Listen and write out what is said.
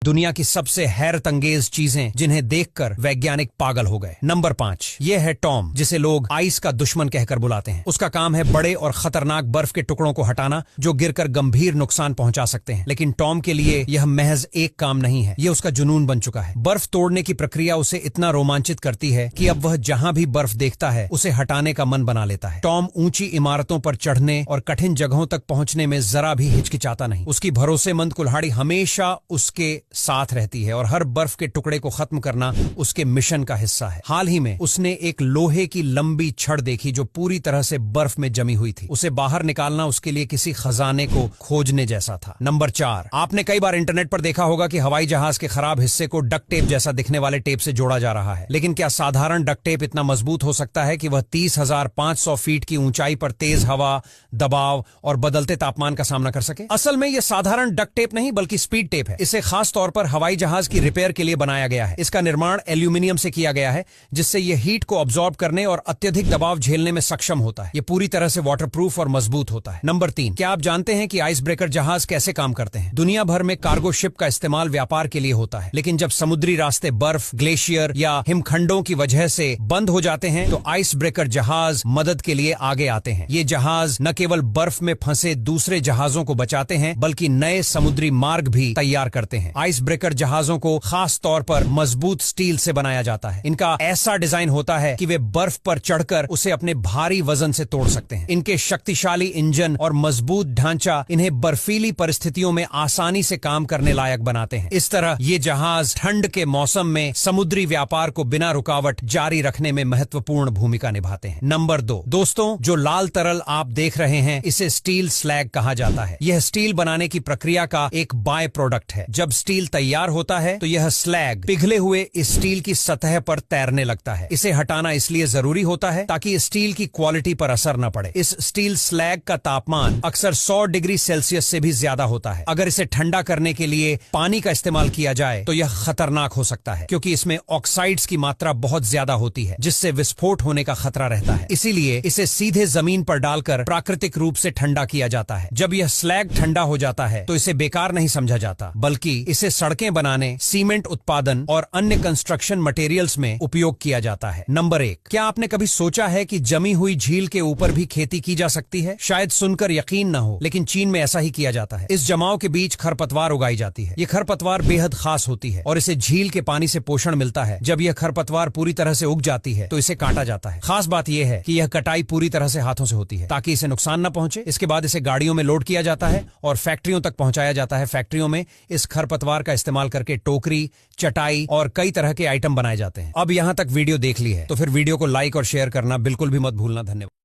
दुनिया की सबसे हैरत अंगेज चीजें जिन्हें देखकर वैज्ञानिक पागल हो गए। नंबर 5, यह है टॉम, जिसे लोग आइस का दुश्मन कहकर बुलाते हैं। उसका काम है बड़े और खतरनाक बर्फ के टुकड़ों को हटाना जो गिरकर गंभीर नुकसान पहुंचा सकते हैं। लेकिन टॉम के लिए यह महज एक काम नहीं है, यह उसका जुनून बन चुका है। बर्फ तोड़ने की प्रक्रिया उसे इतना रोमांचित करती है कि अब वह जहां भी बर्फ देखता है उसे हटाने का मन बना लेता है। टॉम ऊंची इमारतों पर चढ़ने और कठिन जगहों तक पहुंचने में जरा भी हिचकिचाता नहीं। उसकी भरोसेमंद कुल्हाड़ी हमेशा उसके साथ रहती है और हर बर्फ के टुकड़े को खत्म करना उसके मिशन का हिस्सा है। हाल ही में उसने एक लोहे की लंबी छड़ देखी जो पूरी तरह से बर्फ में जमी हुई थी। उसे बाहर निकालना उसके लिए किसी खजाने को खोजने जैसा था। नंबर 4, आपने कई बार इंटरनेट पर देखा होगा कि हवाई जहाज के खराब हिस्से को डक्ट टेप जैसा दिखने वाले टेप से जोड़ा जा रहा है। लेकिन क्या साधारण डक्ट टेप इतना मजबूत हो सकता है कि वह 30,500 फीट की ऊंचाई पर तेज हवा, दबाव और बदलते तापमान का सामना कर सके? असल में यह साधारण डक्ट टेप नहीं बल्कि स्पीड टेप है। इसे खास तौर पर हवाई जहाज की रिपेयर के लिए बनाया गया है। इसका निर्माण एल्यूमिनियम से किया गया है जिससे यह हीट को ऑब्जॉर्ब करने और अत्यधिक दबाव झेलने में सक्षम होता है। यह पूरी तरह से वाटरप्रूफ और मजबूत होता है। नंबर 3, क्या आप जानते हैं कि आइस ब्रेकर जहाज कैसे काम करते हैं? दुनिया भर में कार्गो शिप का इस्तेमाल व्यापार के लिए होता है, लेकिन जब समुद्री रास्ते बर्फ, ग्लेशियर या हिमखंडों की वजह से बंद हो जाते हैं तो आइस ब्रेकर जहाज मदद के लिए आगे आते हैं। ये जहाज न केवल बर्फ में फंसे दूसरे जहाजों को बचाते हैं बल्कि नए समुद्री मार्ग भी तैयार करते हैं। आइस ब्रेकर जहाजों को खास तौर पर मजबूत स्टील से बनाया जाता है। इनका ऐसा डिजाइन होता है कि वे बर्फ पर चढ़कर उसे अपने भारी वजन से तोड़ सकते हैं। इनके शक्तिशाली इंजन और मजबूत ढांचा इन्हें बर्फीली परिस्थितियों में आसानी से काम करने लायक बनाते हैं। इस तरह ये जहाज ठंड के मौसम में समुद्री व्यापार को बिना रुकावट जारी रखने में महत्वपूर्ण भूमिका निभाते हैं। नंबर 2, दोस्तों, जो लाल तरल आप देख रहे हैं इसे स्टील स्लैग कहा जाता है। यह स्टील बनाने की प्रक्रिया का एक बाय प्रोडक्ट है। जब स्टील तैयार होता है तो यह स्लैग पिघले हुए इस स्टील की सतह पर तैरने लगता है। इसे हटाना इसलिए जरूरी होता है ताकि स्टील की क्वालिटी पर असर न पड़े। इस स्टील स्लैग का तापमान अक्सर 100 डिग्री सेल्सियस से भी ज्यादा होता है। अगर इसे ठंडा करने के लिए पानी का इस्तेमाल किया जाए तो यह खतरनाक हो सकता है क्योंकि इसमें ऑक्साइड्स की मात्रा बहुत ज्यादा होती है जिससे विस्फोट होने का खतरा रहता है। इसीलिए इसे सीधे जमीन पर डालकर प्राकृतिक रूप से ठंडा किया जाता है। जब यह स्लैग ठंडा हो जाता है तो इसे बेकार नहीं समझा जाता बल्कि इसे सड़कें बनाने, सीमेंट उत्पादन और अन्य कंस्ट्रक्शन मटेरियल्स में उपयोग किया जाता है। नंबर 1, क्या आपने कभी सोचा है कि जमी हुई झील के ऊपर भी खेती की जा सकती है? शायद सुनकर यकीन न हो, लेकिन चीन में ऐसा ही किया जाता है। इस जमाव के बीच खरपतवार उगाई जाती है। ये खरपतवार बेहद खास होती है और इसे झील के पानी से पोषण मिलता है। जब यह खरपतवार पूरी तरह से उग जाती है तो इसे काटा जाता है। खास बात यह है कि यह कटाई पूरी तरह से हाथों से होती है ताकि इसे नुकसान न पहुंचे। इसके बाद इसे गाड़ियों में लोड किया जाता है और फैक्ट्रियों तक पहुंचाया जाता है। फैक्ट्रियों में इस खरपतवार का इस्तेमाल करके टोकरी, चटाई और कई तरह के आइटम बनाए जाते हैं। अब यहां तक वीडियो देख ली है तो फिर वीडियो को लाइक और शेयर करना बिल्कुल भी मत भूलना। धन्यवाद।